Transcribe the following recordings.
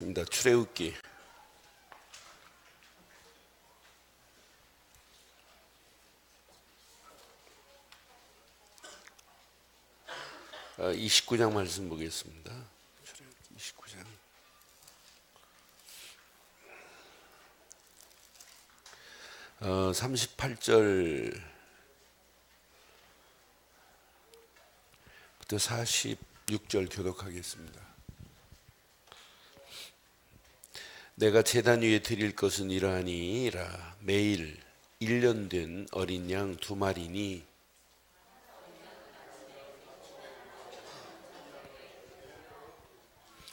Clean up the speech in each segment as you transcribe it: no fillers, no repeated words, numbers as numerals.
출애굽기 29장 말씀 보겠습니다. 출애굽기 29장 38절부터 46절 교독하겠습니다. 내가 제단 위에 드릴 것은 이러하니라. 매일 1년 된 어린 양 2마리니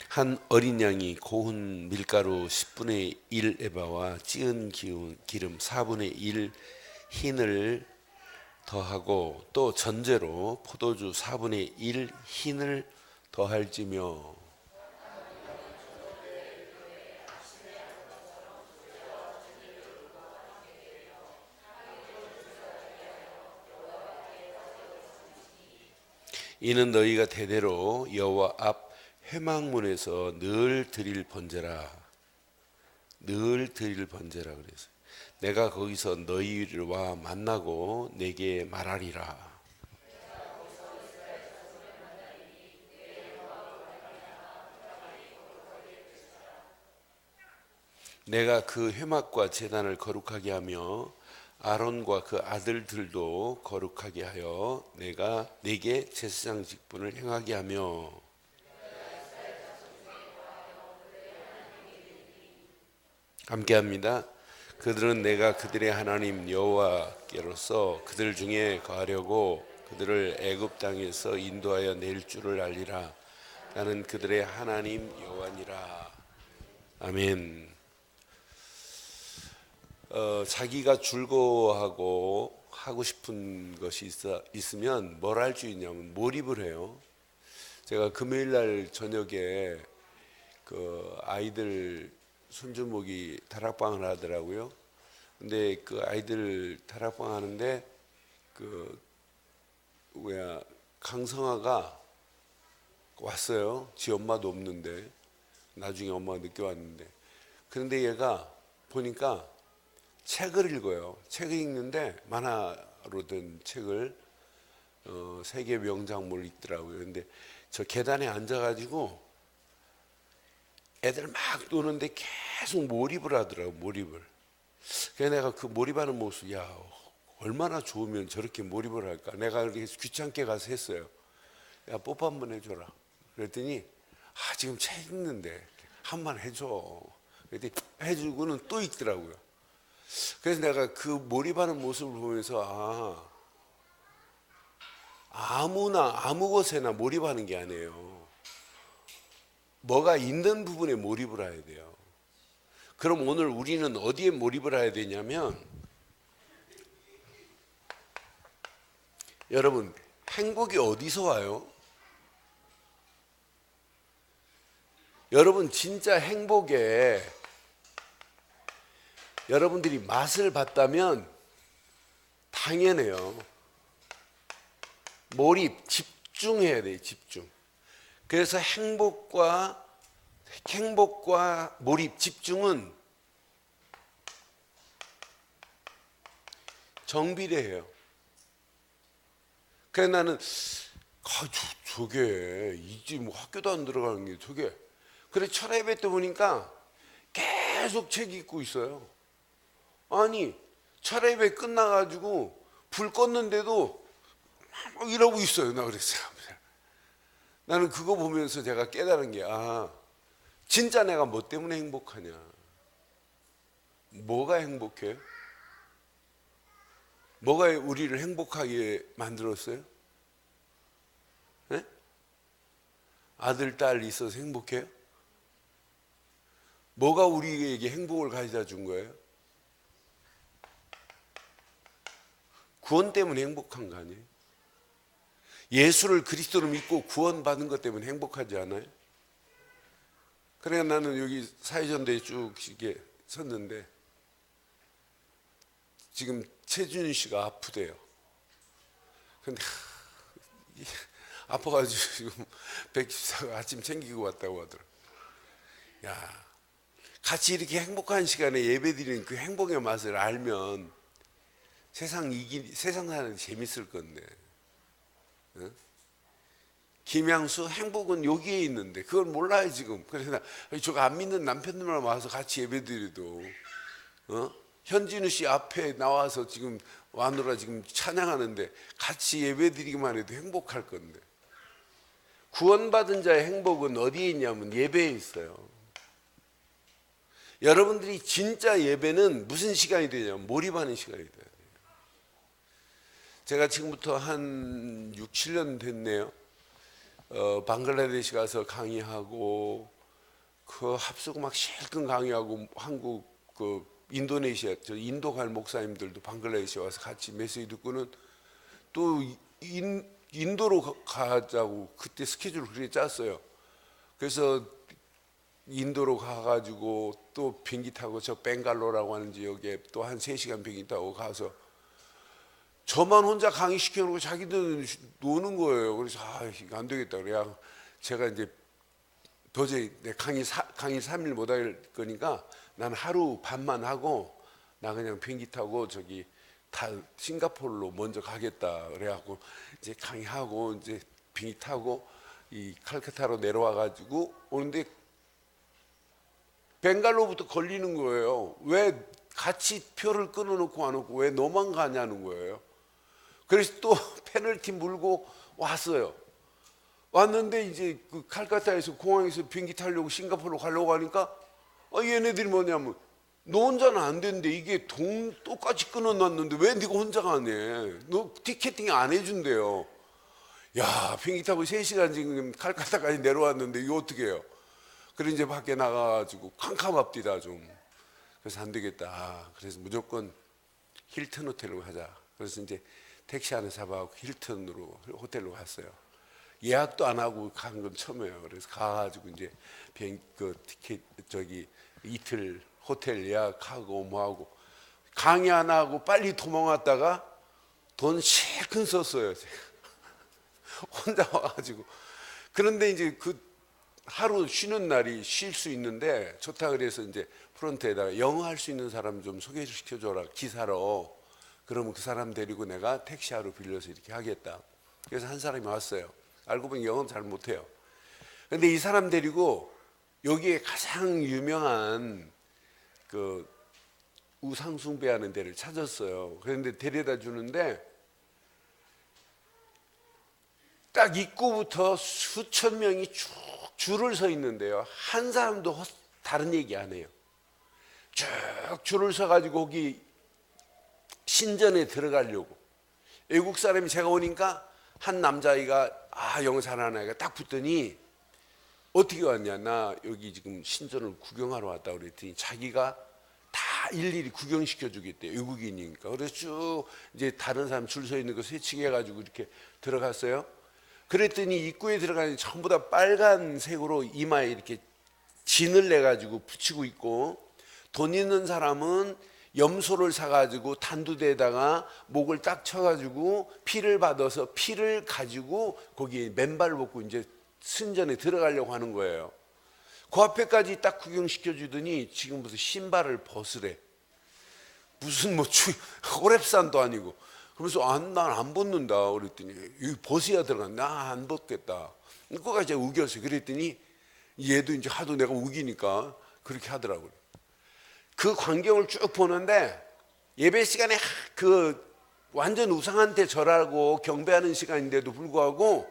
한 어린 양이 고운 밀가루 10분의 1 에바와 찌은 기름 4분의 1 흰을 더하고 또 전제로 포도주 4분의 1 흰을 더할지며 이는 너희가 대대로 여호와 앞 회막문에서 늘 드릴 번제라. 늘 드릴 번제라 그래서 내가 거기서 너희와 만나고 내게 말하리라. 내가 그 회막과 제단을 거룩하게 하며 아론과 그 아들들도 거룩하게 하여 내가 내게 제사장 직분을 행하게 하며 함께합니다. 그들은 내가 그들의 하나님 여호와께로서 그들 중에 거하려고 그들을 애굽 땅에서 인도하여 낼 줄을 알리라. 나는 그들의 하나님 여호와니라. 아멘. 자기가 즐거워하고 하고 싶은 것이 있으면 뭘 할 수 있냐면 몰입을 해요. 제가 금요일 날 저녁에 그 아이들 손주목이 다락방을 하더라고요. 근데 그 아이들 다락방 하는데 강성아가 왔어요. 지 엄마도 없는데 나중에 엄마가 늦게 왔는데 그런데 얘가 보니까 책을 읽어요. 책을 읽는데 만화로 된 책을 세계 명작물을 읽더라고요. 근데 저 계단에 앉아가지고 애들 막 노는데 계속 몰입을 하더라고. 몰입을. 그래서 내가 그 몰입하는 모습, 야 얼마나 좋으면 저렇게 몰입을 할까. 내가 그렇게 귀찮게 가서 했어요. 야 뽀뽀 한번 해줘라. 그랬더니 지금 책 읽는데 한 번 해줘. 그랬더니 해주고는 또 읽더라고요. 그래서 내가 그 몰입하는 모습을 보면서 아무나 아무 곳에나 몰입하는 게 아니에요. 뭐가 있는 부분에 몰입을 해야 돼요. 그럼 오늘 우리는 어디에 몰입을 해야 되냐면 여러분 행복이 어디서 와요? 여러분 진짜 행복에 여러분들이 맛을 봤다면 당연해요. 몰입, 집중해야 돼요. 집중. 그래서 행복과 몰입, 집중은 정비례해요. 그래서 나는 저게 이제 뭐 학교도 안 들어가는 게 저게 그래 철야예배 때 보니까 계속 책 읽고 있어요. 아니 철야예배 끝나가지고 불 껐는데도 이러고 있어요. 나 그랬어요. 나는 그거 보면서 제가 깨달은 게 진짜 내가 뭐 때문에 행복하냐. 뭐가 행복해요? 뭐가 우리를 행복하게 만들었어요? 네? 아들, 딸 있어서 행복해요? 뭐가 우리에게 행복을 가져다 준 거예요? 구원 때문에 행복한 거 아니에요? 예수를 그리스도로 믿고 구원받은 것 때문에 행복하지 않아요? 그러니까 나는 여기 사회전대에 쭉 이렇게 섰는데 지금 최준희 씨가 아프대요. 근데 아파가지고 지금 114가 아침 챙기고 왔다고 하더라고요. 야, 같이 이렇게 행복한 시간에 예배드리는 그 행복의 맛을 알면 세상 사는 재밌을 건데. 어? 김양수 행복은 여기에 있는데 그걸 몰라요 지금. 그래서 저거 안 믿는 남편들만 와서 같이 예배드려도 현진우 씨 앞에 나와서 지금 와누라 지금 찬양하는데 같이 예배드리기만 해도 행복할 건데. 구원받은 자의 행복은 어디에 있냐면 예배에 있어요. 여러분들이 진짜 예배는 무슨 시간이 되냐면 몰입하는 시간이 돼요. 제가 지금부터 한 6, 7년 됐네요. 방글라데시 가서 강의하고 그 합숙 막 실컷 강의하고 한국 그 인도네시아 저 인도 갈 목사님들도 방글라데시 와서 같이 메시지 듣고는 또 인도로 가자고 그때 스케줄을 그렇게 짰어요. 그래서 인도로 가가지고 또 비행기 타고 저 벵갈로라고 하는 지역에 또 한 3시간 비행기 타고 가서 저만 혼자 강의 시켜놓고 자기들은 노는 거예요. 그래서 안 되겠다. 그래야 제가 이제 도저히 내 강의 3일 못 할 거니까 난 하루 반만 하고 나 그냥 비행기 타고 저기 다 싱가포르로 먼저 가겠다. 그래갖고 이제 강의하고 이제 비행기 타고 이 칼카타로 내려와 가지고 오는데 벵갈로부터 걸리는 거예요. 왜 같이 표를 끊어놓고 안 오고 왜 너만 가냐는 거예요. 그래서 또 페널티 물고 왔어요. 왔는데 이제 그 칼카타에서 공항에서 비행기 타려고 싱가포르로 가려고 하니까 얘네들이 뭐냐면 너 혼자는 안 되는데 이게 돈 똑같이 끊어놨는데 왜 네가 혼자 가네? 너 티켓팅 안 해준대요. 야, 비행기 타고 3시간 지금 칼카타까지 내려왔는데 이거 어떻게 해요? 그래 이제 밖에 나가가지고 캄캄합디다 좀. 그래서 안 되겠다. 그래서 무조건 힐튼 호텔로 가자. 그래서 이제 택시 하나 잡아갖고 힐튼으로 호텔로 갔어요. 예약도 안 하고 간 건 처음이에요. 그래서 가가지고 이제 그 티켓 저기 이틀 호텔 예약하고 뭐하고 강의 안 하고 빨리 도망왔다가 돈 실컷 썼어요. 제가. 혼자 와가지고. 그런데 이제 그 하루 쉬는 날이 쉴 수 있는데 좋다 그래서 이제 프론트에다가 영어 할 수 있는 사람 좀 소개시켜줘라 기사로. 그러면 그 사람 데리고 내가 택시 하루 빌려서 이렇게 하겠다. 그래서 한 사람이 왔어요. 알고 보니 영어 잘 못해요. 근데 이 사람 데리고 여기에 가장 유명한 그 우상숭배하는 데를 찾았어요. 그런데 데려다 주는데 딱 입구부터 수천 명이 쭉 줄을 서 있는데요. 한 사람도 다른 얘기 안 해요. 쭉 줄을 서 가지고 거기 신전에 들어가려고. 외국 사람이 제가 오니까 한 남자아이가 영어 잘하는 아이가 딱 붙더니 어떻게 왔냐? 나 여기 지금 신전을 구경하러 왔다 그랬더니 자기가 다 일일이 구경시켜 주겠대요. 외국인이니까. 그래서 쭉 이제 다른 사람 줄 서 있는 거 세치게 해가지고 이렇게 들어갔어요. 그랬더니 입구에 들어가니 전부 다 빨간색으로 이마에 이렇게 진을 내가지고 붙이고 있고 돈 있는 사람은 염소를 사가지고 단두대에다가 목을 딱 쳐가지고 피를 받아서 피를 가지고 거기에 맨발 벗고 이제 신전에 들어가려고 하는 거예요. 그 앞에까지 딱 구경시켜주더니 지금부터 신발을 벗으래. 무슨 뭐 호랩산도 아니고. 그러면서 난 안 벗는다 그랬더니 여기 벗어야 들어가. 나 안 벗겠다. 그거가 제가 우겼어요. 그랬더니 얘도 이제 하도 내가 우기니까 그렇게 하더라고요. 그 광경을 쭉 보는데 예배 시간에 그 완전 우상한테 절하고 경배하는 시간인데도 불구하고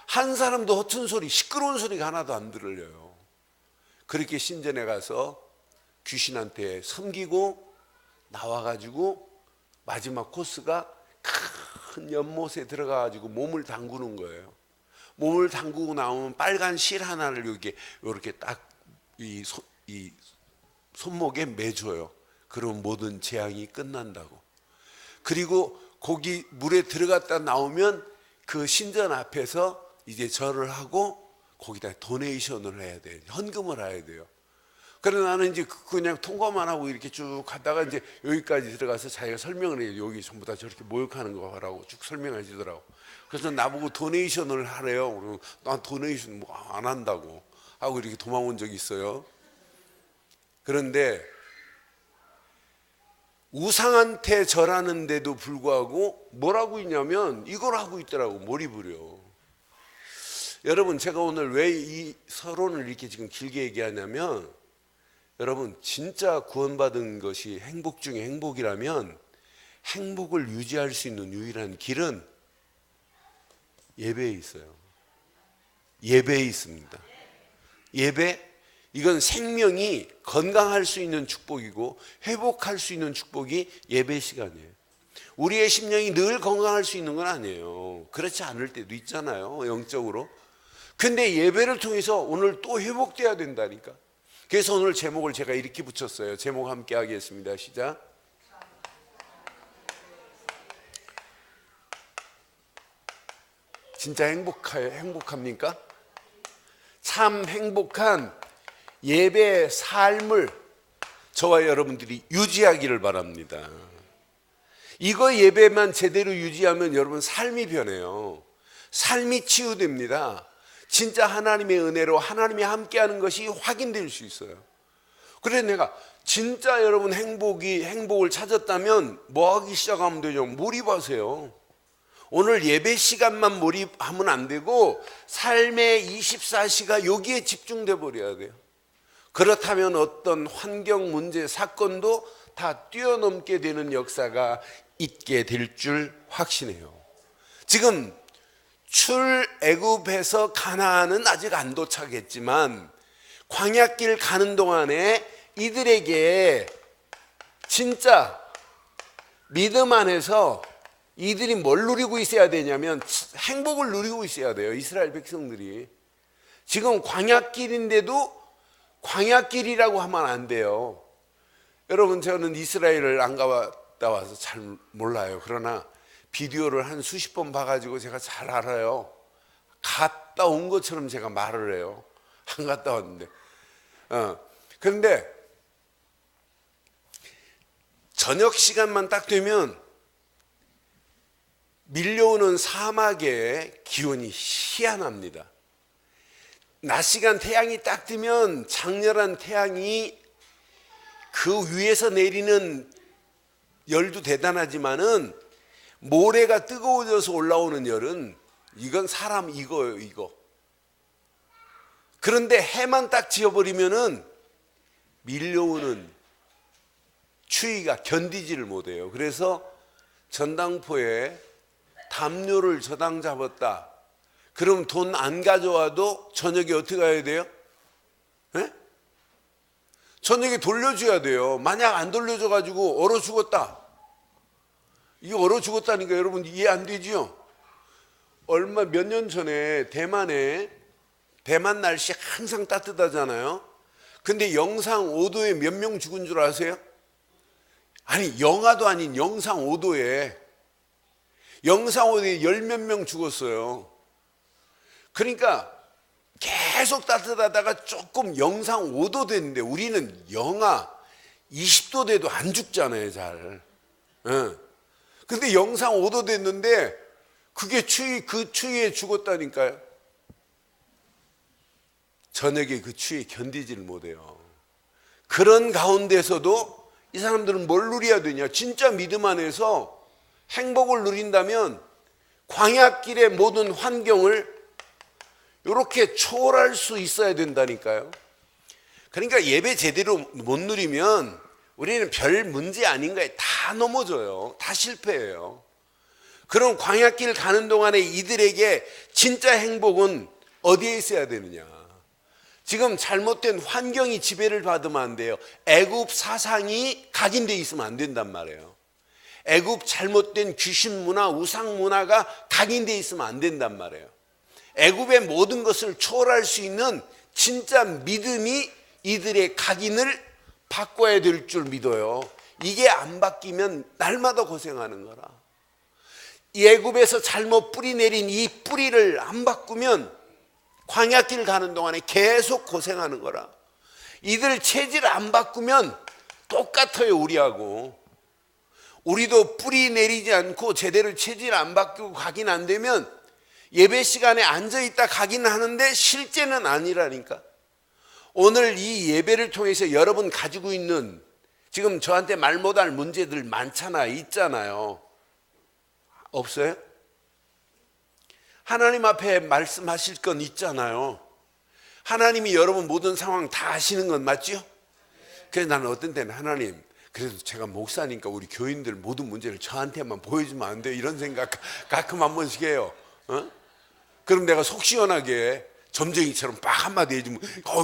한 사람도 허튼 소리, 시끄러운 소리가 하나도 안 들려요. 그렇게 신전에 가서 귀신한테 섬기고 나와가지고 마지막 코스가 큰 연못에 들어가가지고 몸을 담그는 거예요. 몸을 담그고 나오면 빨간 실 하나를 이렇게 딱 이 손목에 매줘요. 그럼 모든 재앙이 끝난다고. 그리고 거기 물에 들어갔다 나오면 그 신전 앞에서 이제 절을 하고 거기다 도네이션을 해야 돼요. 헌금을 해야 돼요. 그래서 나는 이제 그냥 통과만 하고 이렇게 쭉 가다가 이제 여기까지 들어가서 자기가 설명을 해요. 여기 전부 다 저렇게 모욕하는 거라고 쭉 설명해 주더라고. 그래서 나보고 도네이션을 하래요. 그러면 난 도네이션 뭐 안 한다고 하고 이렇게 도망온 적이 있어요. 그런데 우상한테 절하는데도 불구하고 뭘 하고 있냐면 이걸 하고 있더라고. 몰입을요. 여러분, 제가 오늘 왜 이 서론을 이렇게 지금 길게 얘기하냐면, 여러분 진짜 구원받은 것이 행복 중에 행복이라면 행복을 유지할 수 있는 유일한 길은 예배에 있어요. 예배에 있습니다. 예배, 이건 생명이 건강할 수 있는 축복이고 회복할 수 있는 축복이 예배 시간이에요. 우리의 심령이 늘 건강할 수 있는 건 아니에요. 그렇지 않을 때도 있잖아요, 영적으로. 근데 예배를 통해서 오늘 또 회복돼야 된다니까. 그래서 오늘 제목을 제가 이렇게 붙였어요. 제목 함께 하겠습니다. 시작. 진짜 행복합니까? 참 행복한 예배 삶을 저와 여러분들이 유지하기를 바랍니다. 이거 예배만 제대로 유지하면 여러분 삶이 변해요. 삶이 치유됩니다. 진짜 하나님의 은혜로 하나님이 함께하는 것이 확인될 수 있어요. 그래서 내가 진짜 여러분 행복을 찾았다면 뭐 하기 시작하면 되죠? 몰입하세요. 오늘 예배 시간만 몰입하면 안 되고 삶의 24시간 여기에 집중돼 버려야 돼요. 그렇다면 어떤 환경 문제 사건도 다 뛰어넘게 되는 역사가 있게 될 줄 확신해요. 지금 출애굽해서 가나안은 아직 안 도착했지만 광야길 가는 동안에 이들에게 진짜 믿음 안에서 이들이 뭘 누리고 있어야 되냐면 행복을 누리고 있어야 돼요. 이스라엘 백성들이 지금 광야길인데도 광야길이라고 하면 안 돼요. 여러분, 저는 이스라엘을 안 가봤다 와서 잘 몰라요. 그러나 비디오를 한 수십 번 봐가지고 제가 잘 알아요. 갔다 온 것처럼 제가 말을 해요. 안 갔다 왔는데. 그런데 저녁 시간만 딱 되면 밀려오는 사막의 기온이 희한합니다. 낮 시간 태양이 딱 뜨면 장렬한 태양이 그 위에서 내리는 열도 대단하지만은 모래가 뜨거워져서 올라오는 열은 이건 사람 이거예요, 이거. 그런데 해만 딱 지어버리면은 밀려오는 추위가 견디지를 못해요. 그래서 전당포에 담요를 저당 잡았다. 그럼 돈 안 가져와도 저녁에 어떻게 해야 돼요? 네? 저녁에 돌려줘야 돼요. 만약 안 돌려줘가지고 얼어 죽었다. 이거 얼어 죽었다니까 여러분 이해 안 되죠? 몇 년 전에 대만 날씨 항상 따뜻하잖아요. 근데 영상 5도에 몇 명 죽은 줄 아세요? 아니 영하도 아닌 영상 5도에 영상 5도에 10몇 명 죽었어요. 그러니까 계속 따뜻하다가 조금 영상 5도 됐는데 우리는 영하 20도 돼도 안 죽잖아요, 잘. 근데 영상 5도 됐는데 그게 그 추위에 죽었다니까요. 저녁에 그 추위에 견디지를 못해요. 그런 가운데서도 이 사람들은 뭘 누려야 되냐? 진짜 믿음 안에서 행복을 누린다면 광야길의 모든 환경을 이렇게 초월할 수 있어야 된다니까요. 그러니까 예배 제대로 못 누리면 우리는 별 문제 아닌 거에 다 넘어져요. 다 실패해요. 그럼 광야길 가는 동안에 이들에게 진짜 행복은 어디에 있어야 되느냐? 지금 잘못된 환경이 지배를 받으면 안 돼요. 애굽 사상이 각인되어 있으면 안 된단 말이에요. 애굽 잘못된 귀신 문화, 우상 문화가 각인되어 있으면 안 된단 말이에요. 애굽의 모든 것을 초월할 수 있는 진짜 믿음이 이들의 각인을 바꿔야 될 줄 믿어요. 이게 안 바뀌면 날마다 고생하는 거라. 이 애굽에서 잘못 뿌리 내린 이 뿌리를 안 바꾸면 광야길 가는 동안에 계속 고생하는 거라. 이들 체질 안 바꾸면 똑같아요, 우리하고. 우리도 뿌리 내리지 않고 제대로 체질 안 바꾸고 각인 안 되면 예배 시간에 앉아있다 가긴 하는데 실제는 아니라니까. 오늘 이 예배를 통해서 여러분 가지고 있는 지금 저한테 말 못할 문제들 많잖아, 있잖아요. 없어요? 하나님 앞에 말씀하실 건 있잖아요. 하나님이 여러분 모든 상황 다 아시는 건 맞죠? 그래서 나는 어떤 때는 하나님, 그래도 제가 목사니까 우리 교인들 모든 문제를 저한테만 보여주면 안 돼요? 이런 생각 가끔 한 번씩 해요. 그럼 내가 속 시원하게 점쟁이처럼 빡 한마디 해주면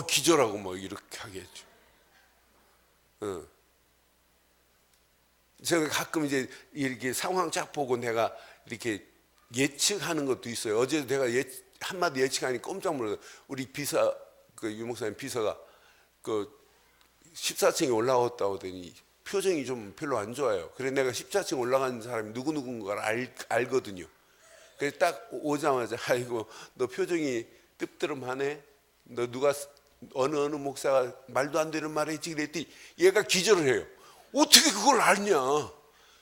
기절하고 뭐 이렇게 하겠죠. 제가 가끔 이제 이렇게 상황 쫙 보고 내가 이렇게 예측하는 것도 있어요. 어제도 내가 한마디 예측하니 깜짝 놀랐어요. 우리 비서, 그 유목사님 비서가 그 14층에 올라왔다고 하더니 표정이 좀 별로 안 좋아요. 그래서 내가 14층 올라간 사람이 누구누구인가를 알거든요. 그래서 딱 오자마자 아이고 너 표정이 뜨뜻름하네. 너 누가 어느 목사가 말도 안 되는 말 했지 그랬더니 얘가 기절을 해요. 어떻게 그걸 알냐.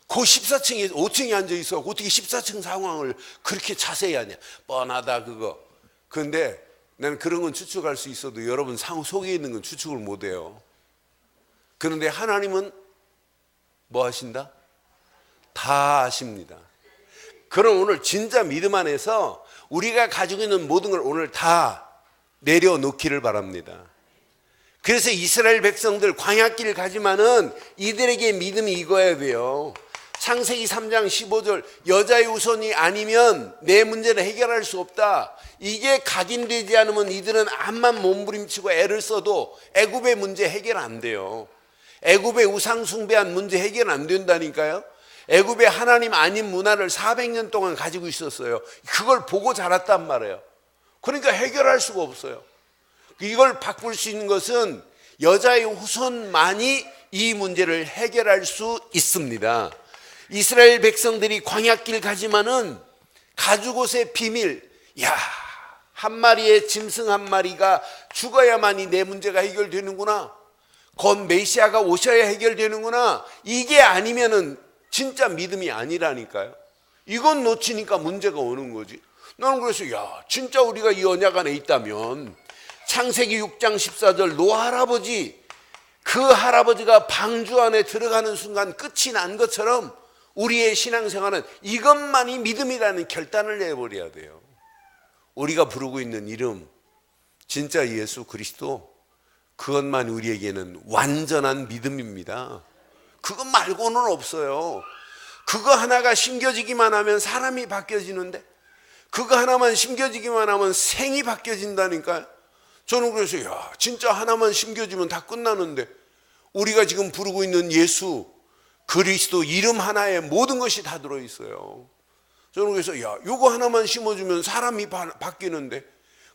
그 14층에 5층에 앉아 있어 어떻게 14층 상황을 그렇게 자세히 하냐. 뻔하다 그거. 그런데 나는 그런 건 추측할 수 있어도 여러분 속에 있는 건 추측을 못해요. 그런데 하나님은 뭐 하신다? 다 아십니다. 그럼 오늘 진짜 믿음 안에서 우리가 가지고 있는 모든 걸 오늘 다 내려놓기를 바랍니다. 그래서 이스라엘 백성들 광야길을 가지만은 이들에게 믿음이 익어야 돼요. 창세기 3장 15절 여자의 후손이 아니면 내 문제를 해결할 수 없다. 이게 각인되지 않으면 이들은 암만 몸부림치고 애를 써도 애굽의 문제 해결 안 돼요. 애굽의 우상 숭배한 문제 해결 안 된다니까요. 애굽의 하나님 아닌 문화를 400년 동안 가지고 있었어요. 그걸 보고 자랐단 말이에요. 그러니까 해결할 수가 없어요. 이걸 바꿀 수 있는 것은 여자의 후손만이 이 문제를 해결할 수 있습니다. 이스라엘 백성들이 광야길 가지만은 가죽옷의 비밀, 한 마리의 짐승 한 마리가 죽어야만이 내 문제가 해결되는구나. 곧 메시아가 오셔야 해결되는구나. 이게 아니면은 진짜 믿음이 아니라니까요. 이건 놓치니까 문제가 오는 거지. 나는 그래서 진짜 우리가 이 언약 안에 있다면 창세기 6장 14절 노아 할아버지, 그 할아버지가 방주 안에 들어가는 순간 끝이 난 것처럼 우리의 신앙생활은 이것만이 믿음이라는 결단을 내버려야 돼요. 우리가 부르고 있는 이름 진짜 예수 그리스도, 그것만 우리에게는 완전한 믿음입니다. 그것 말고는 없어요. 그거 하나가 심겨지기만 하면 사람이 바뀌어지는데, 그거 하나만 심겨지기만 하면 생이 바뀌어진다니까요. 저는 그래서 진짜 하나만 심겨지면 다 끝나는데, 우리가 지금 부르고 있는 예수 그리스도 이름 하나에 모든 것이 다 들어있어요. 저는 그래서 요거 하나만 심어주면 사람이 바뀌는데,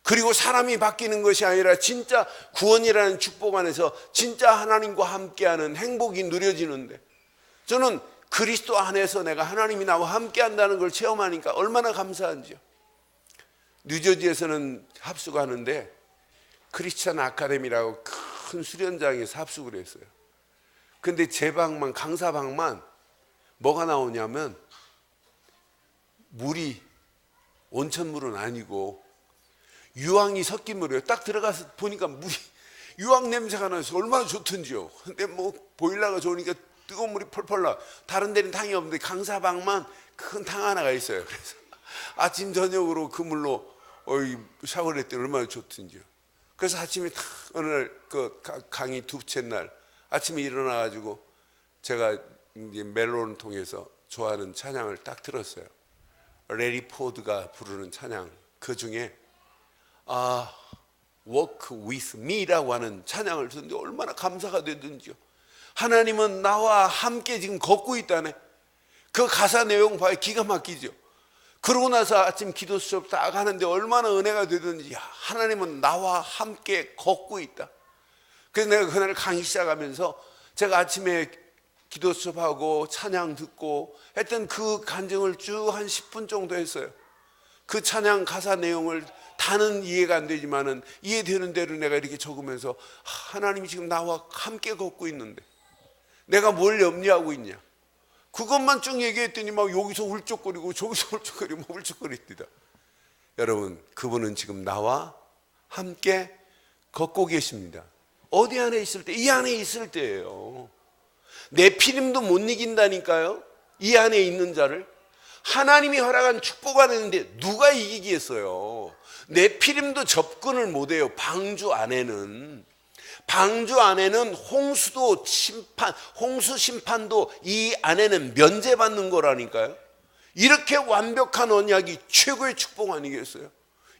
그리고 사람이 바뀌는 것이 아니라 진짜 구원이라는 축복 안에서 진짜 하나님과 함께하는 행복이 누려지는데, 저는 그리스도 안에서 내가 하나님이 나와 함께한다는 걸 체험하니까 얼마나 감사한지요. 뉴저지에서는 합숙을 하는데 크리스찬 아카데미라고 큰 수련장에서 합숙을 했어요. 근데 제 방만, 강사 방만 뭐가 나오냐면 물이 온천물은 아니고 유황이 섞인 물이에요. 딱 들어가서 보니까 물이 유황 냄새가 나서 얼마나 좋던지요. 근데 뭐 보일러가 좋으니까 뜨거운 물이 펄펄 나. 다른 데는 탕이 없는데 강사방만 큰 탕 하나가 있어요. 그래서 아침 저녁으로 그 물로 샤워를 했더니 얼마나 좋던지요. 그래서 아침에 탁 어느 날 그 강의 두째 날 아침에 일어나가지고 제가 이제 멜론을 통해서 좋아하는 찬양을 딱 들었어요. 레리 포드가 부르는 찬양, 그 중에 Walk with me라고 하는 찬양을 듣는데 얼마나 감사가 되든지요. 하나님은 나와 함께 지금 걷고 있다네. 그 가사 내용 봐요. 기가 막히죠. 그러고 나서 아침 기도 수업 딱 하는데 얼마나 은혜가 되든지, 하나님은 나와 함께 걷고 있다. 그래서 내가 그날 강의 시작하면서 제가 아침에 기도 수업하고 찬양 듣고 했던 그 간증을 쭉 한 10분 정도 했어요. 그 찬양 가사 내용을 다는 이해가 안 되지만은 이해되는 대로 내가 이렇게 적으면서 하나님이 지금 나와 함께 걷고 있는데 내가 뭘 염려하고 있냐, 그것만 쭉 얘기했더니 막 여기서 훌쩍거리고 저기서 훌쩍거리고 훌쩍거리더라. 여러분, 그분은 지금 나와 함께 걷고 계십니다. 어디 안에 있을 때? 이 안에 있을 때예요. 네피림도 못 이긴다니까요. 이 안에 있는 자를. 하나님이 허락한 축복 안에 있는데 누가 이기겠어요? 네피림도 접근을 못해요. 방주 안에는. 방주 안에는 홍수도 심판, 홍수 심판도 이 안에는 면제받는 거라니까요. 이렇게 완벽한 언약이 최고의 축복 아니겠어요?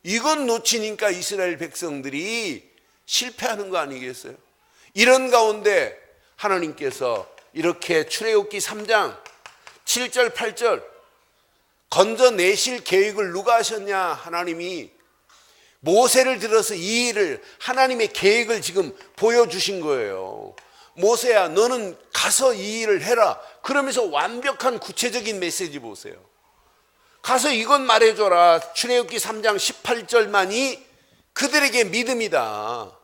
이건 놓치니까 이스라엘 백성들이 실패하는 거 아니겠어요? 이런 가운데 하나님께서 이렇게 출애굽기 3장 7절 8절 건져내실 계획을 누가 하셨냐? 하나님이 모세를 들어서 이 일을, 하나님의 계획을 지금 보여주신 거예요. 모세야, 너는 가서 이 일을 해라. 그러면서 완벽한 구체적인 메시지 보세요. 가서 이것 말해줘라. 출애굽기 3장 18절만이 그들에게 믿음이다.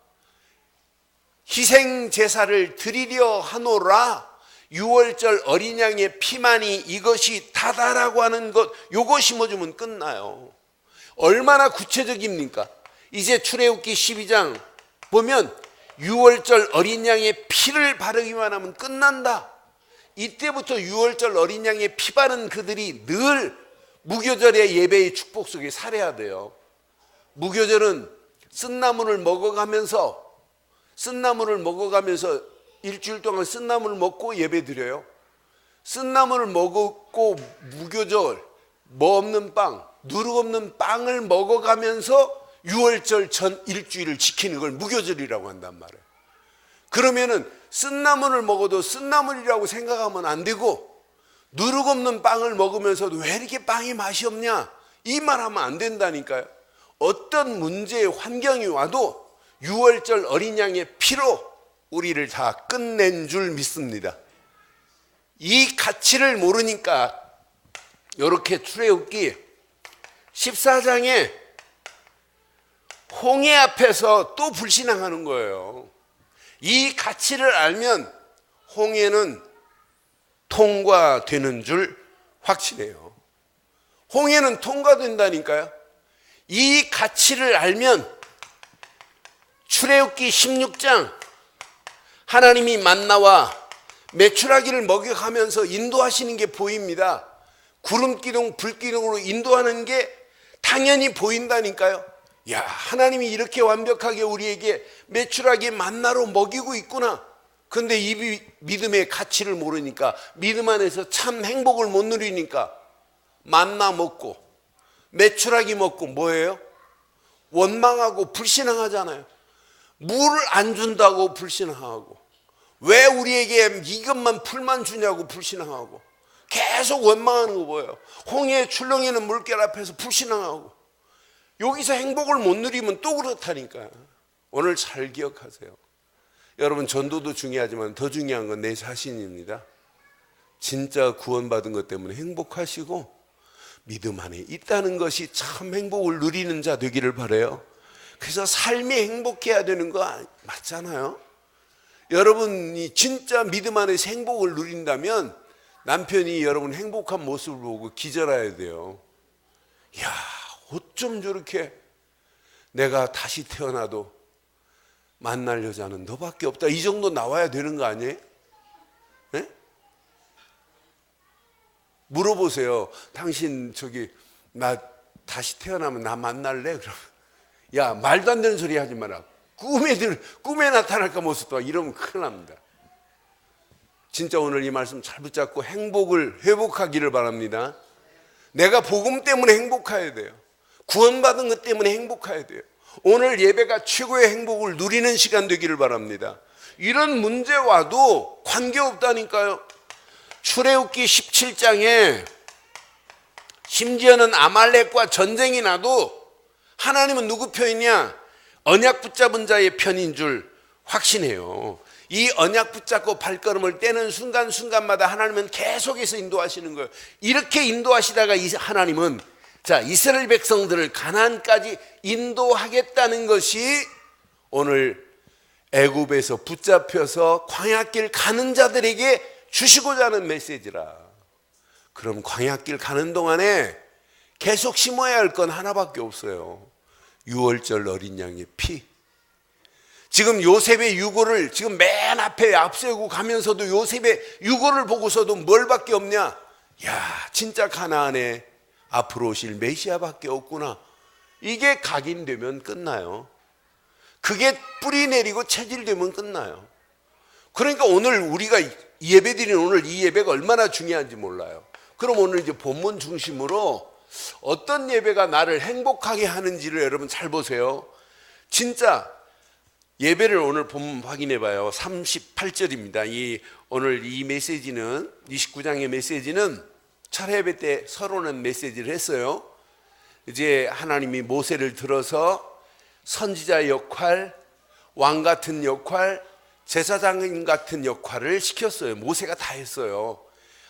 희생 제사를 드리려 하노라. 6월절 어린 양의 피만이 이것이 다다라고 하는 것, 요거 심어주면 끝나요. 얼마나 구체적입니까? 이제 출애굽기 12장 보면 6월절 어린 양의 피를 바르기만 하면 끝난다. 이때부터 6월절 어린 양의 피 바른 그들이 늘 무교절의 예배의 축복 속에 살아야 돼요. 무교절은 쓴나물을 먹어가면서 일주일 동안 쓴나물을 먹고 예배 드려요. 쓴나물을 먹고 무교절 뭐 없는 빵, 누룩 없는 빵을 먹어가면서 6월절 전 일주일을 지키는 걸 무교절이라고 한단 말이에요. 그러면은 쓴나물을 먹어도 쓴나물이라고 생각하면 안 되고, 누룩 없는 빵을 먹으면서도 왜 이렇게 빵이 맛이 없냐? 이 말하면 안 된다니까요. 어떤 문제의 환경이 와도 6월절 어린 양의 피로 우리를 다 끝낸 줄 믿습니다. 이 가치를 모르니까 이렇게 출애굽기 14장에 홍해 앞에서 또 불신앙하는 거예요. 이 가치를 알면 홍해는 통과되는 줄 확신해요. 홍해는 통과된다니까요. 이 가치를 알면 출애굽기 16장 하나님이 만나와 메추라기를 먹여가면서 인도하시는 게 보입니다. 구름기둥, 불기둥으로 인도하는 게 당연히 보인다니까요. 야, 하나님이 이렇게 완벽하게 우리에게 메추라기 만나로 먹이고 있구나. 근데 이 믿음의 가치를 모르니까, 믿음 안에서 참 행복을 못 누리니까 만나 먹고 메추라기 먹고 뭐예요? 원망하고 불신앙하잖아요. 물을 안 준다고 불신앙하고, 왜 우리에게 이것만 풀만 주냐고 불신앙하고, 계속 원망하는 거 뭐예요? 홍해의 출렁이는 물결 앞에서 불신앙하고, 여기서 행복을 못 누리면 또 그렇다니까요. 오늘 잘 기억하세요. 여러분, 전도도 중요하지만 더 중요한 건 내 자신입니다. 진짜 구원받은 것 때문에 행복하시고 믿음 안에 있다는 것이 참 행복을 누리는 자 되기를 바라요. 그래서 삶이 행복해야 되는 거 맞잖아요. 여러분이 진짜 믿음 안에서 행복을 누린다면 남편이 여러분 행복한 모습을 보고 기절해야 돼요. 야, 어쩜 저렇게 내가 다시 태어나도 만날 여자는 너밖에 없다. 이 정도 나와야 되는 거 아니에요? 네? 물어보세요. 당신 나 다시 태어나면 나 만날래? 그러면 야, 말도 안 되는 소리 하지 마라. 꿈에 나타날까 모습 봐. 이러면 큰일 납니다. 진짜 오늘 이 말씀 잘 붙잡고 행복을 회복하기를 바랍니다. 내가 복음 때문에 행복해야 돼요. 구원받은 것 때문에 행복해야 돼요. 오늘 예배가 최고의 행복을 누리는 시간 되기를 바랍니다. 이런 문제 와도 관계없다니까요. 출애굽기 17장에 심지어는 아말렉과 전쟁이 나도 하나님은 누구 편이냐? 언약 붙잡은 자의 편인 줄 확신해요. 이 언약 붙잡고 발걸음을 떼는 순간순간마다 하나님은 계속해서 인도하시는 거예요. 이렇게 인도하시다가 하나님은 이스라엘 백성들을 가나안까지 인도하겠다는 것이 오늘 애굽에서 붙잡혀서 광야길 가는 자들에게 주시고자 하는 메시지라. 그럼 광야길 가는 동안에 계속 심어야 할 건 하나밖에 없어요. 6월절 어린 양의 피. 지금 요셉의 유고를 지금 맨 앞에 앞세우고 가면서도 요셉의 유고를 보고서도 뭘 밖에 없냐? 야, 진짜 가나안에 앞으로 오실 메시아밖에 없구나. 이게 각인되면 끝나요. 그게 뿌리 내리고 체질되면 끝나요. 그러니까 오늘 우리가 예배드리는 오늘 이 예배가 얼마나 중요한지 몰라요. 그럼 오늘 이제 본문 중심으로 어떤 예배가 나를 행복하게 하는지를 여러분 잘 보세요. 진짜 예배를 오늘 본문 확인해 봐요. 38절입니다. 오늘 이 메시지는 29장의 메시지는 철야예배 때 서론한 메시지를 했어요. 이제 하나님이 모세를 들어서 선지자 역할, 왕 같은 역할, 제사장 같은 역할을 시켰어요. 모세가 다 했어요.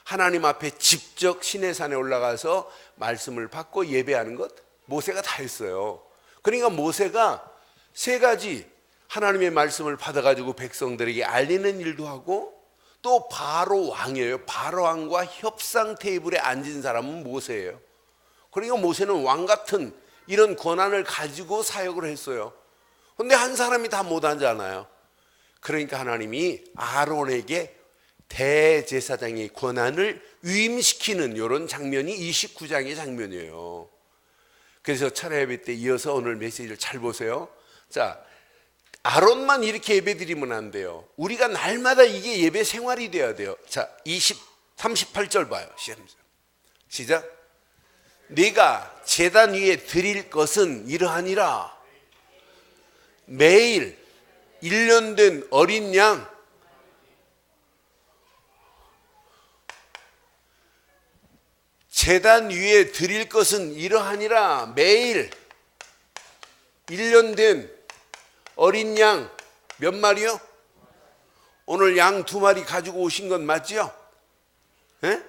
하나님 앞에 직접 시내산에 올라가서 말씀을 받고 예배하는 것 모세가 다 했어요. 그러니까 모세가 세 가지 하나님의 말씀을 받아가지고 백성들에게 알리는 일도 하고 또 바로 왕이에요. 바로 왕과 협상 테이블에 앉은 사람은 모세예요. 그러니까 모세는 왕 같은 이런 권한을 가지고 사역을 했어요. 그런데 한 사람이 다 못 앉잖아요. 그러니까 하나님이 아론에게 대제사장의 권한을 위임시키는 이런 장면이 29장의 장면이에요. 그래서 철야예배 때 이어서 오늘 메시지를 잘 보세요. 자, 아론만 이렇게 예배 드리면 안 돼요. 우리가 날마다 이게 예배 생활이 돼야 돼요. 자, 38절 봐요. 시작. 네가 제단 위에 드릴 것은 이러하니라. 매일 1년 된 어린 양, 제단 위에 드릴 것은 이러하니라. 매일 1년 된 어린 양 몇 마리요? 오늘 양 2마리 가지고 오신 건 맞죠? 예?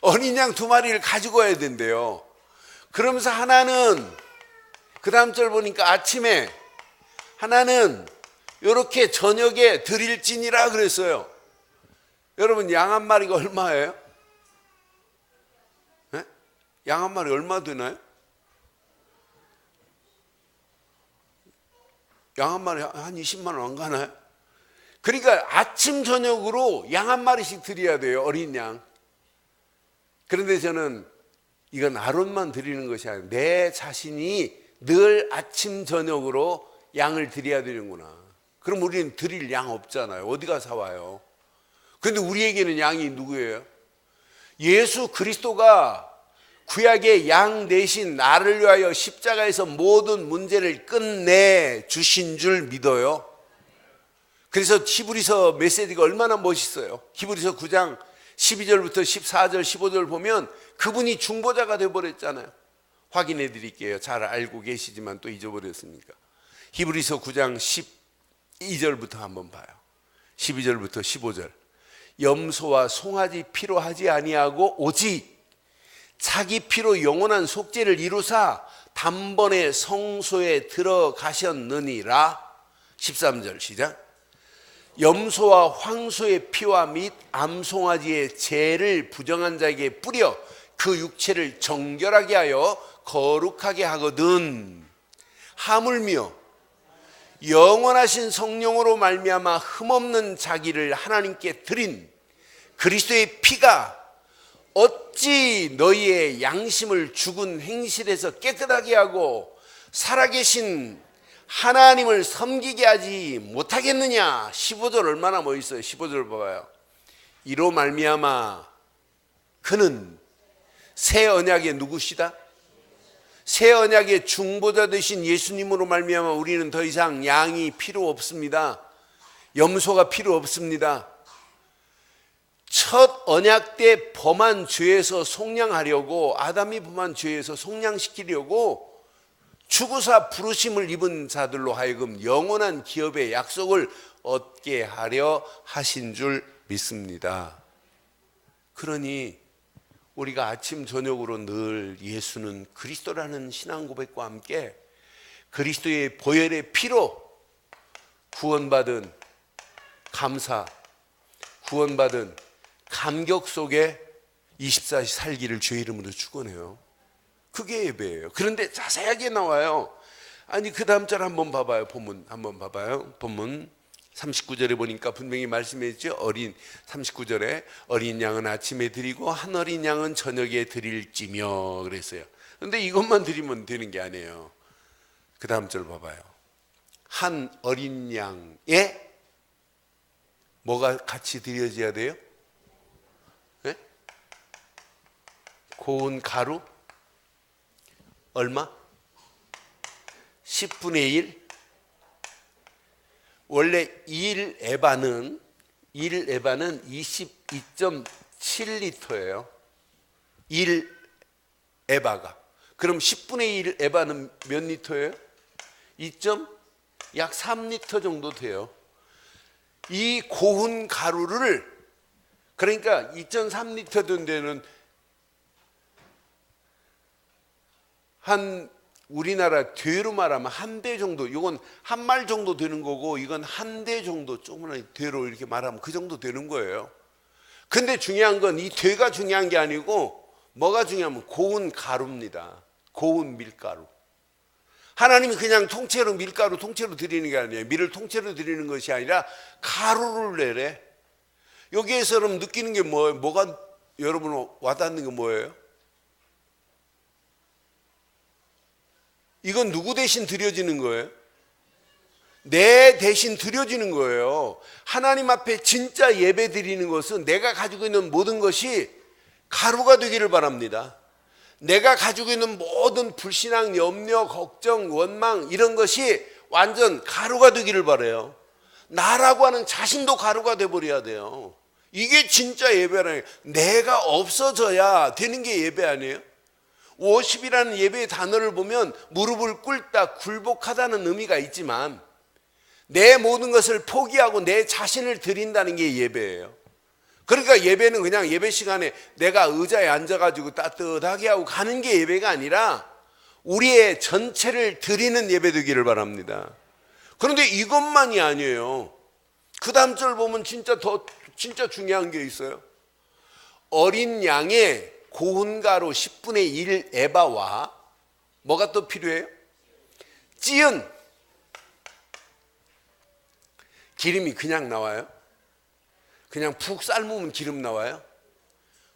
어린 양 2마리를 가지고 와야 된대요. 그러면서 하나는 그 다음 절 보니까 아침에 하나는 이렇게 저녁에 드릴지니라 그랬어요. 여러분 양 한 마리가 얼마예요? 예? 양 한 마리 얼마 되나요? 양 한 마리 한 20만 원 안 가나요? 그러니까 아침 저녁으로 양 한 마리씩 드려야 돼요. 어린 양. 그런데 저는 이건 아론만 드리는 것이 아니라 내 자신이 늘 아침 저녁으로 양을 드려야 되는구나. 그럼 우리는 드릴 양 없잖아요. 어디 가서 사와요? 그런데 우리에게는 양이 누구예요? 예수 그리스도가 구약의 양 대신 나를 위하여 십자가에서 모든 문제를 끝내 주신 줄 믿어요. 그래서 히브리서 메시지가 얼마나 멋있어요. 히브리서 9장 12절부터 14절 15절 보면 그분이 중보자가 되어버렸잖아요. 확인해 드릴게요. 잘 알고 계시지만 또 잊어버렸습니까? 히브리서 9장 12절부터 한번 봐요. 12절부터 15절. 염소와 송아지 피로 하지 아니하고 오직 자기 피로 영원한 속죄를 이루사 단번에 성소에 들어가셨느니라. 13절 시작. 염소와 황소의 피와 및 암송아지의 죄를 부정한 자에게 뿌려 그 육체를 정결하게 하여 거룩하게 하거든. 하물며 영원하신 성령으로 말미암아 흠없는 자기를 하나님께 드린 그리스도의 피가 어찌 너희의 양심을 죽은 행실에서 깨끗하게 하고 살아계신 하나님을 섬기게 하지 못하겠느냐. 15절 얼마나 멋있어요. 15절 봐봐요. 이로 말미암아 그는 새 언약의 누구시다? 새 언약의 중보자 되신 예수님으로 말미암아 우리는 더 이상 양이 필요 없습니다. 염소가 필요 없습니다. 첫 언약 때 범한 죄에서 속량하려고, 아담이 범한 죄에서 속량시키려고 주구사 부르심을 입은 자들로 하여금 영원한 기업의 약속을 얻게 하려 하신 줄 믿습니다. 그러니 우리가 아침 저녁으로 늘 예수는 그리스도라는 신앙 고백과 함께 그리스도의 보혈의 피로 구원받은 감사, 구원받은 감격 속에 24시 살기를 주의 이름으로 축원해요. 그게 예배예요. 그런데 자세하게 나와요. 아니 그 다음 절 한번 봐봐요. 본문 한번 봐봐요. 본문 39절에 보니까 분명히 말씀했죠. 39절에 어린 양은 아침에 드리고 한 어린 양은 저녁에 드릴지며 그랬어요. 근데 이것만 드리면 되는 게 아니에요. 그 다음 절 봐봐요. 한 어린 양에 뭐가 같이 드려져야 돼요? 네? 고운 가루 얼마? 10분의 1. 원래 1에바는 22.7리터예요. 1에바가. 그럼 10분의 1 에바는 몇 리터예요? 약 3리터 정도 돼요. 이 고운 가루를, 그러니까 2.3리터 된 데는 한 우리나라 되로 말하면 한 대 정도, 이건 한 말 정도 되는 거고 이건 한 대 정도, 조그만 되로 이렇게 말하면 그 정도 되는 거예요. 근데 중요한 건 이 되가 중요한 게 아니고 뭐가 중요하면 고운 가루입니다. 고운 밀가루. 하나님이 그냥 통째로 밀가루 통째로 드리는 게 아니에요. 밀을 통째로 드리는 것이 아니라 가루를 내래. 여기에서 그럼 느끼는 게 뭐예요? 뭐가 여러분 와닿는 게 뭐예요? 이건 누구 대신 드려지는 거예요? 내 대신 드려지는 거예요. 하나님 앞에 진짜 예배 드리는 것은 내가 가지고 있는 모든 것이 가루가 되기를 바랍니다. 내가 가지고 있는 모든 불신앙, 염려, 걱정, 원망 이런 것이 완전 가루가 되기를 바라요. 나라고 하는 자신도 가루가 돼버려야 돼요. 이게 진짜 예배라는, 내가 없어져야 되는 게 예배 아니에요? 워십이라는 예배의 단어를 보면 무릎을 꿇다, 굴복하다는 의미가 있지만 내 모든 것을 포기하고 내 자신을 드린다는 게 예배예요. 그러니까 예배는 그냥 예배 시간에 내가 의자에 앉아가지고 따뜻하게 하고 가는 게 예배가 아니라 우리의 전체를 드리는 예배 되기를 바랍니다. 그런데 이것만이 아니에요. 그 다음 절 보면 진짜 중요한 게 있어요. 어린 양의 고운 가루 10분의 1 에바와 뭐가 또 필요해요? 찌은 기름이 그냥 나와요? 그냥 푹 삶으면 기름 나와요?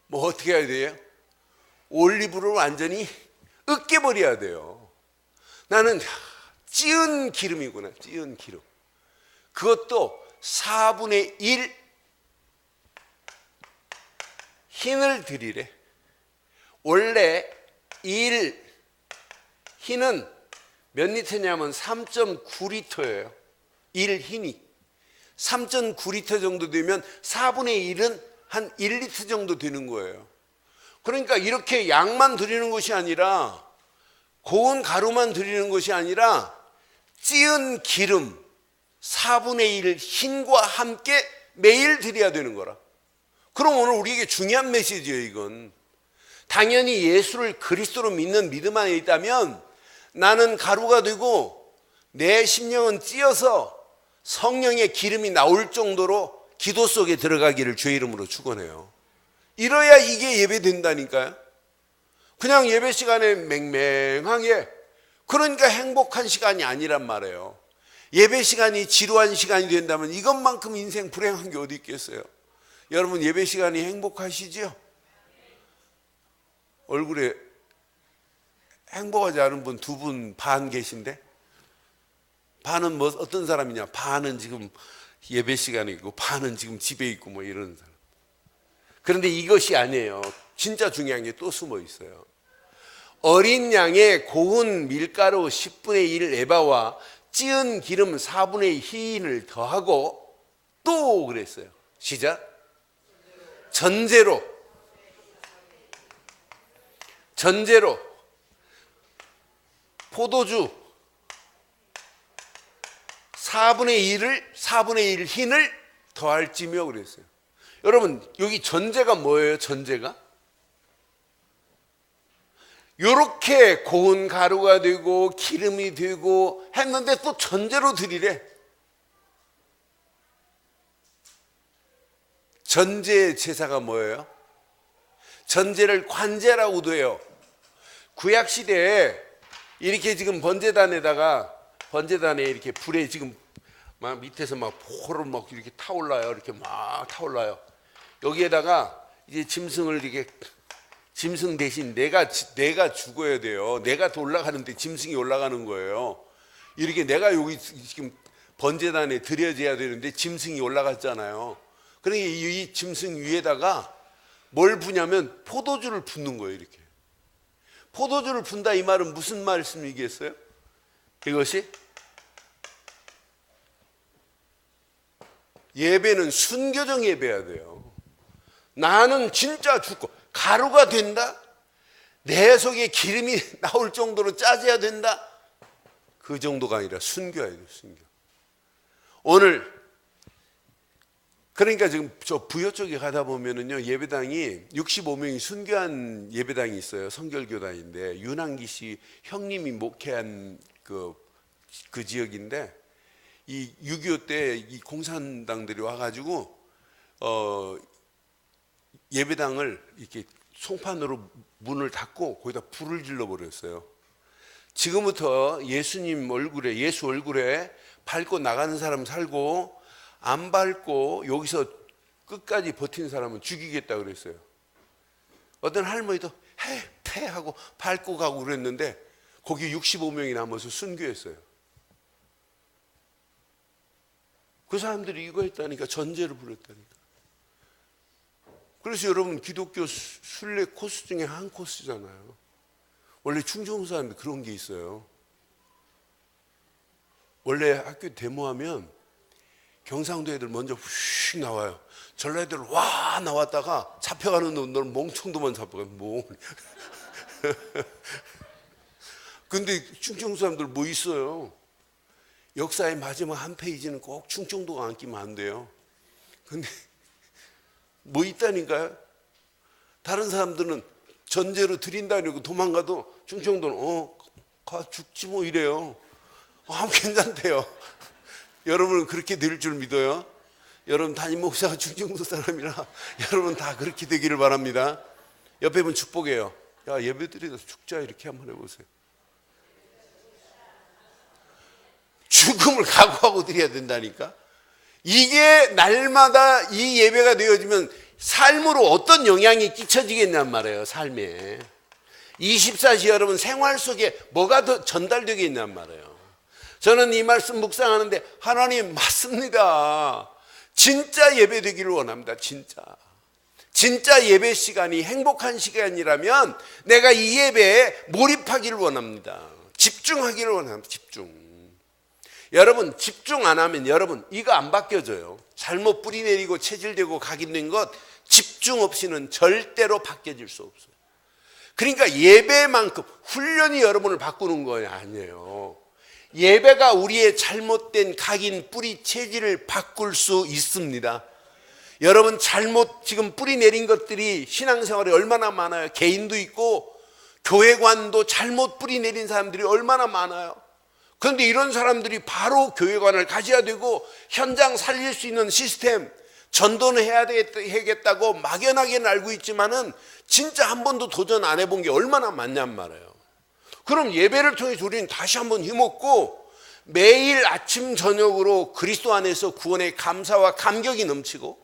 뭐 어떻게 해야 돼요? 올리브를 완전히 으깨버려야 돼요. 나는 찌은 기름이구나. 찌은 기름. 그것도 4분의 1 흰을 드리래. 원래 1 흰은 몇 리터냐면 3.9리터예요. 1 흰이 3.9리터 정도 되면 4분의 1은 한 1리터 정도 되는 거예요. 그러니까 이렇게 양만 드리는 것이 아니라 고운 가루만 드리는 것이 아니라 찌은 기름 4분의 1 흰과 함께 매일 드려야 되는 거라. 그럼 오늘 우리에게 중요한 메시지예요. 이건 당연히 예수를 그리스도로 믿는 믿음 안에 있다면 나는 가루가 되고 내 심령은 찌어서 성령의 기름이 나올 정도로 기도 속에 들어가기를 주의 이름으로 축원해요. 이래야 이게 예배 된다니까요. 그냥 예배 시간에 맹맹하게, 그러니까 행복한 시간이 아니란 말이에요. 예배 시간이 지루한 시간이 된다면 이것만큼 인생 불행한 게 어디 있겠어요. 여러분 예배 시간이 행복하시죠? 얼굴에 행복하지 않은 분 2분 반 계신데, 반은 뭐 어떤 사람이냐? 반은 지금 예배 시간에 있고 반은 지금 집에 있고 뭐 이런 사람. 그런데 이것이 아니에요. 진짜 중요한 게 또 숨어 있어요. 어린 양의 고운 밀가루 10분의 1 에바와 찌은 기름 4분의 2 흰을 더하고 또 그랬어요. 시작. 전제로 포도주 4분의 1 흰을 더할지며 그랬어요. 여러분 여기 전제가 뭐예요? 전제가 요렇게 고운 가루가 되고 기름이 되고 했는데 또 전제로 드리래. 전제 제사가 뭐예요? 전제를 관제라고도 해요. 구약 시대에 이렇게 지금 번제단에 이렇게 불에 지금 막 밑에서 막 포를 막 이렇게 타올라요. 이렇게 막 타올라요. 여기에다가 이제 짐승을 이렇게 짐승 대신 내가 죽어야 돼요. 내가 더 올라가는데 짐승이 올라가는 거예요. 이렇게 내가 여기 지금 번제단에 드려져야 되는데 짐승이 올라갔잖아요. 그러니까 이 짐승 위에다가 뭘 부냐면 포도주를 붓는 거예요. 이렇게 포도주를 분다 이 말은 무슨 말씀이겠어요? 이것이 예배는 순교적 예배야 돼요. 나는 진짜 죽고 가루가 된다? 내 속에 기름이 나올 정도로 짜져야 된다? 그 정도가 아니라 순교해야 돼요. 순교. 오늘 그러니까 지금 저 부여 쪽에 가다 보면은요, 예배당이 65명이 순교한 예배당이 있어요. 성결교단인데 윤한기 씨 형님이 목회한 그 지역인데, 이 6.25 때 이 공산당들이 와가지고 예배당을 이렇게 송판으로 문을 닫고 거기다 불을 질러 버렸어요. 지금부터 예수 얼굴에 밟고 나가는 사람 살고, 안 밟고 여기서 끝까지 버틴 사람은 죽이겠다 그랬어요. 어떤 할머니도 패 하고 밟고 가고 그랬는데 거기 65명이 남아서 순교했어요. 그 사람들이 이거 했다니까, 전제를 부렸다니까. 그래서 여러분, 기독교 순례 코스 중에 한 코스잖아요. 원래 충청사람들 그런 게 있어요. 원래 학교 데모하면 경상도 애들 먼저 휙 나와요. 전라 애들 와 나왔다가 잡혀가는 놈들은 멍청도만 잡혀가요. 뭐. 근데 충청도 사람들 뭐 있어요? 역사의 마지막 한 페이지는 꼭 충청도가 안 끼면 안 돼요. 근데 뭐 있다니까요? 다른 사람들은 전제로 드린다 이러고 도망가도 충청도는 가 죽지 뭐 이래요. 괜찮대요. 여러분은 그렇게 될 줄 믿어요? 여러분 담임 목사가 충청도 사람이라 여러분 다 그렇게 되기를 바랍니다. 옆에 분 축복해요. 야, 예배드리다 죽자 이렇게 한번 해보세요. 죽음을 각오하고 드려야 된다니까. 이게 날마다 이 예배가 되어지면 삶으로 어떤 영향이 끼쳐지겠냔 말이에요. 삶에 24시 여러분 생활 속에 뭐가 더 전달되겠냔 말이에요. 저는 이 말씀 묵상하는데, 하나님 맞습니다. 진짜 예배 되기를 원합니다. 진짜 예배 시간이 행복한 시간이라면 내가 이 예배에 몰입하기를 원합니다. 집중하기를 원합니다. 집중. 여러분, 집중 안 하면 여러분 이거 안 바뀌어져요. 잘못 뿌리 내리고 체질되고 각인된 것 집중 없이는 절대로 바뀌어질 수 없어요. 그러니까 예배만큼 훈련이 여러분을 바꾸는 거 아니에요. 예배가 우리의 잘못된 각인 뿌리 체질을 바꿀 수 있습니다. 여러분 잘못 지금 뿌리 내린 것들이 신앙생활에 얼마나 많아요. 개인도 있고 교회관도 잘못 뿌리 내린 사람들이 얼마나 많아요. 그런데 이런 사람들이 바로 교회관을 가져야 되고 현장 살릴 수 있는 시스템, 전도는 해야 되겠다고 막연하게는 알고 있지만은 진짜 한 번도 도전 안 해본 게 얼마나 많냔 말이에요. 그럼 예배를 통해서 우리는 다시 한번 힘없고 매일 아침 저녁으로 그리스도 안에서 구원의 감사와 감격이 넘치고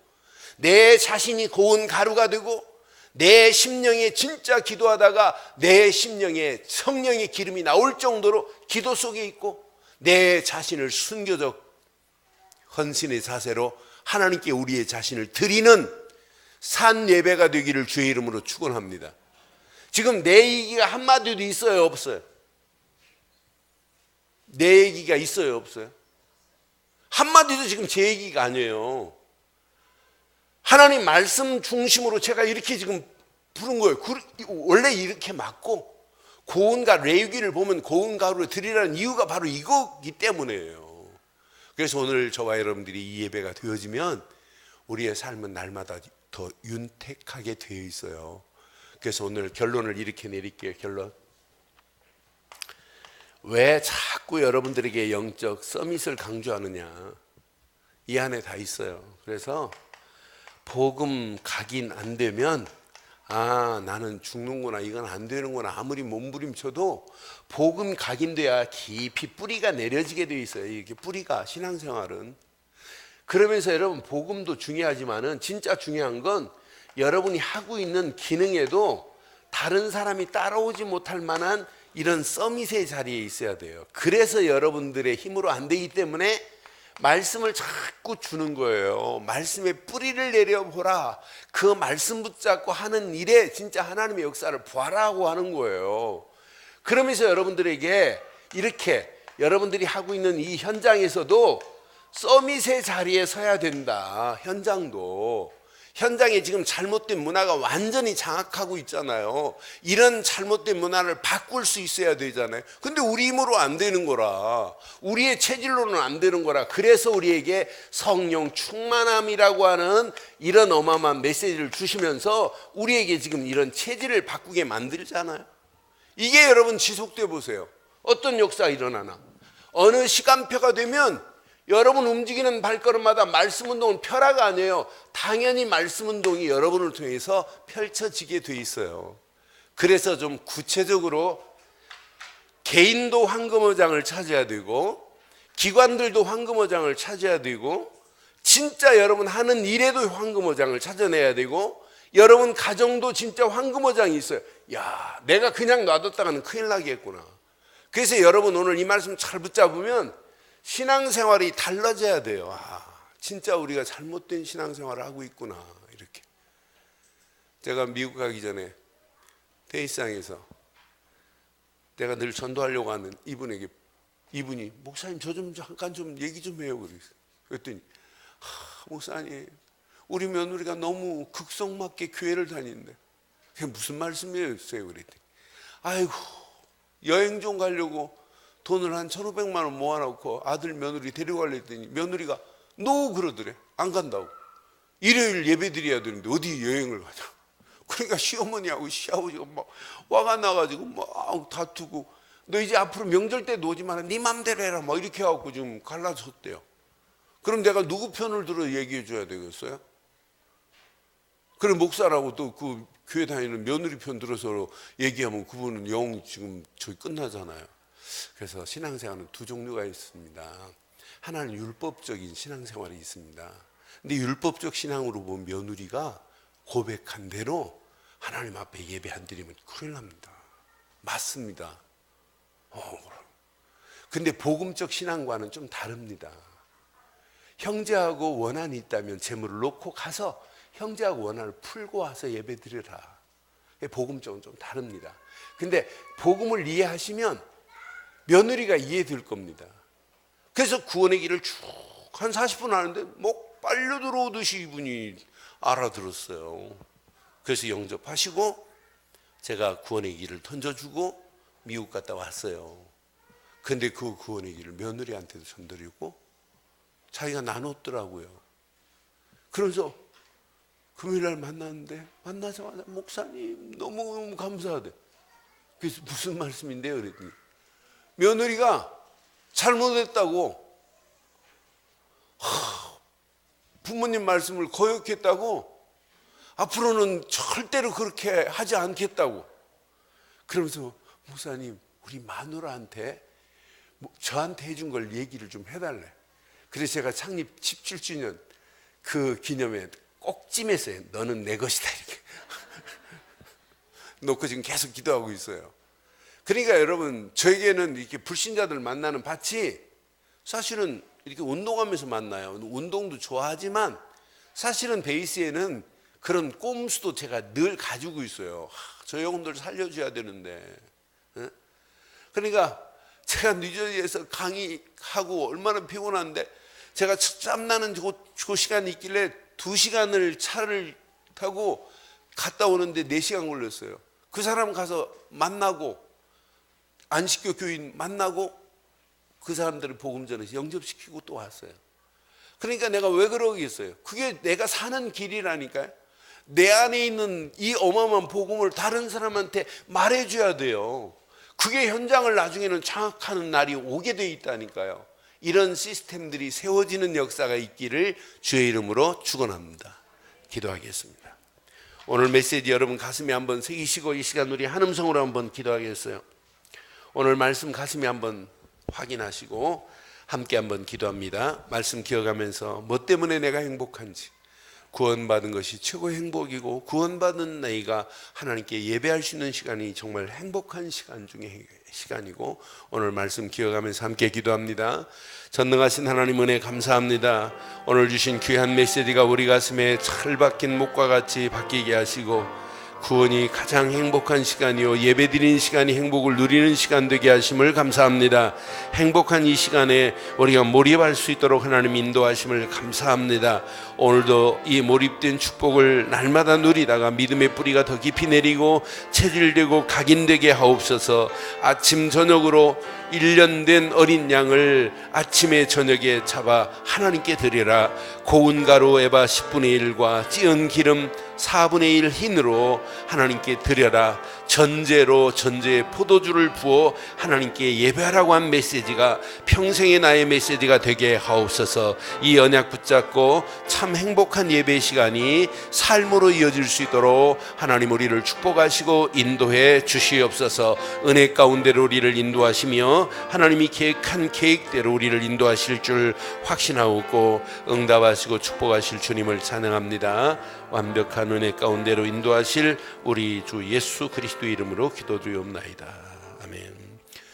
내 자신이 고운 가루가 되고 내 심령에 진짜 기도하다가 내 심령에 성령의 기름이 나올 정도로 기도 속에 있고 내 자신을 순교적 헌신의 자세로 하나님께 우리의 자신을 드리는 산 예배가 되기를 주의 이름으로 축원합니다. 지금 내 얘기가 한마디도 있어요, 없어요? 내 얘기가 있어요, 없어요? 한마디도 지금 제 얘기가 아니에요. 하나님 말씀 중심으로 제가 이렇게 지금 부른 거예요. 원래 이렇게 맞고 고운 가루, 레위기를 보면 고운 가루를 드리라는 이유가 바로 이거기 때문이에요. 그래서 오늘 저와 여러분들이 이 예배가 되어지면 우리의 삶은 날마다 더 윤택하게 되어 있어요. 그래서 오늘 결론을 이렇게 내릴게요. 결론. 왜 자꾸 여러분들에게 영적 서밋을 강조하느냐. 이 안에 다 있어요. 그래서 복음 각인 안 되면 아, 나는 죽는구나, 이건 안 되는구나, 아무리 몸부림쳐도 복음 각인돼야 깊이 뿌리가 내려지게 돼 있어요. 이게 뿌리가, 신앙생활은. 그러면서 여러분, 복음도 중요하지만은 진짜 중요한 건 여러분이 하고 있는 기능에도 다른 사람이 따라오지 못할 만한 이런 서밋의 자리에 있어야 돼요. 그래서 여러분들의 힘으로 안 되기 때문에 말씀을 자꾸 주는 거예요. 말씀의 뿌리를 내려보라. 그 말씀 붙잡고 하는 일에 진짜 하나님의 역사를 보아라고 하는 거예요. 그러면서 여러분들에게 이렇게 여러분들이 하고 있는 이 현장에서도 서밋의 자리에 서야 된다. 현장에 지금 잘못된 문화가 완전히 장악하고 있잖아요. 이런 잘못된 문화를 바꿀 수 있어야 되잖아요. 근데 우리 힘으로 안 되는 거라, 우리의 체질로는 안 되는 거라. 그래서 우리에게 성령 충만함이라고 하는 이런 어마어마한 메시지를 주시면서 우리에게 지금 이런 체질을 바꾸게 만들잖아요. 이게 여러분 지속돼 보세요. 어떤 역사가 일어나나. 어느 시간표가 되면 여러분 움직이는 발걸음마다 말씀 운동은 펴라가 아니에요. 당연히 말씀 운동이 여러분을 통해서 펼쳐지게 돼 있어요. 그래서 좀 구체적으로 개인도 황금어장을 찾아야 되고, 기관들도 황금어장을 찾아야 되고, 진짜 여러분 하는 일에도 황금어장을 찾아내야 되고, 여러분 가정도 진짜 황금어장이 있어요. 야, 내가 그냥 놔뒀다가는 큰일 나겠구나. 그래서 여러분 오늘 이 말씀 잘 붙잡으면 신앙생활이 달라져야 돼요. 아, 진짜 우리가 잘못된 신앙생활을 하고 있구나, 이렇게. 제가 미국 가기 전에 데이상에서 내가 늘 전도하려고 하는 이분이 목사님 저 좀 잠깐 좀 얘기 좀 해요, 그랬더니 목사님, 우리 며느리가 너무 극성맞게 교회를 다니는데 그게 무슨 말씀이에요? 그랬더니 아이고, 여행 좀 가려고 돈을 한 1,500만 원 모아놓고 아들 며느리 데려가려 했더니 며느리가 노 그러더래. 안 간다고. 일요일 예배 드려야 되는데 어디 여행을 가자. 그러니까 시어머니하고 시아버지가 막 화가 나가지고 막 다투고, 너 이제 앞으로 명절 때 오지 마라, 네 맘대로 해라, 막 이렇게 해갖고 지금 갈라졌대요. 그럼 내가 누구 편을 들어 얘기해 줘야 되겠어요? 그래, 목사라고 또 그 교회 다니는 며느리 편 들어서 얘기하면 그분은 영 지금 저기 끝나잖아요. 그래서 신앙생활은 두 종류가 있습니다. 하나는 율법적인 신앙생활이 있습니다. 근데 율법적 신앙으로 본 며느리가 고백한 대로 하나님 앞에 예배 안 드리면 큰일 납니다. 맞습니다. 근데 복음적 신앙과는 좀 다릅니다. 형제하고 원한이 있다면 재물을 놓고 가서 형제하고 원한을 풀고 와서 예배 드리라. 복음적은 좀 다릅니다. 근데 복음을 이해하시면 며느리가 이해될 겁니다. 그래서 구원의 길을 쭉 한 40분 하는데 뭐 빨려 들어오듯이 이분이 알아들었어요. 그래서 영접하시고 제가 구원의 길을 던져주고 미국 갔다 왔어요. 근데 그 구원의 길을 며느리한테도 전드리고 자기가 나눴더라고요. 그래서 금요일날 만났는데 만나자마자 목사님 너무 감사하대. 그래서 무슨 말씀인데요? 그랬더니 며느리가 잘못했다고, 부모님 말씀을 거역했다고, 앞으로는 절대로 그렇게 하지 않겠다고. 그러면서 목사님, 우리 마누라한테 저한테 해준 걸 얘기를 좀 해달래. 그래서 제가 창립 17주년 그 기념에 꼭 찜했어요. 너는 내 것이다, 이렇게 놓고 지금 계속 기도하고 있어요. 그러니까 여러분, 저에게는 이렇게 불신자들 만나는 밭이 사실은 이렇게 운동하면서 만나요. 운동도 좋아하지만 사실은 베이스에는 그런 꼼수도 제가 늘 가지고 있어요. 저 영혼들 살려줘야 되는데. 그러니까 제가 뉴저지에서 강의하고 얼마나 피곤한데 제가 짬나는 그 시간이 있길래 2시간을 차를 타고 갔다 오는데 4시간 걸렸어요. 그 사람 가서 만나고 안식교 교인 만나고 그 사람들을 복음 전해서 영접시키고 또 왔어요. 그러니까 내가 왜 그러겠어요? 그게 내가 사는 길이라니까요. 내 안에 있는 이 어마어마한 복음을 다른 사람한테 말해줘야 돼요. 그게 현장을 나중에는 장악하는 날이 오게 돼 있다니까요. 이런 시스템들이 세워지는 역사가 있기를 주의 이름으로 축원합니다. 기도하겠습니다. 오늘 메시지 여러분 가슴에 한번 새기시고 이 시간 우리 한 음성으로 한번 기도하겠어요. 오늘 말씀 가슴에 한번 확인하시고 함께 한번 기도합니다. 말씀 기억하면서 뭐 때문에 내가 행복한지, 구원받은 것이 최고의 행복이고 구원받은 나이가 하나님께 예배할 수 있는 시간이 정말 행복한 시간 중에 시간이고, 오늘 말씀 기억하면서 함께 기도합니다. 전능하신 하나님 은혜 감사합니다. 오늘 주신 귀한 메시지가 우리 가슴에 철박힌 목과 같이 바뀌게 하시고 구원이 가장 행복한 시간이요 예배드리는 시간이 행복을 누리는 시간 되게 하심을 감사합니다. 행복한 이 시간에 우리가 몰입할 수 있도록 하나님 인도하심을 감사합니다. 오늘도 이 몰입된 축복을 날마다 누리다가 믿음의 뿌리가 더 깊이 내리고 체질되고 각인되게 하옵소서. 아침 저녁으로 1년 된 어린 양을 아침에 저녁에 잡아 하나님께 드리라. 고운 가루 에바 10분의 1과 찌은 기름 4분의 1 흰으로 하나님께 드려라. 전제로 전제에 포도주를 부어 하나님께 예배하라고 한 메시지가 평생의 나의 메시지가 되게 하옵소서. 이 언약 붙잡고 참 행복한 예배 시간이 삶으로 이어질 수 있도록 하나님 우리를 축복하시고 인도해 주시옵소서. 은혜 가운데로 우리를 인도하시며 하나님이 계획한 계획대로 우리를 인도하실 줄 확신하고 응답하시고 축복하실 주님을 찬양합니다. 완벽한 은혜 가운데로 인도하실 우리 주 예수 그리스도 이름으로 기도드리옵나이다. 아멘.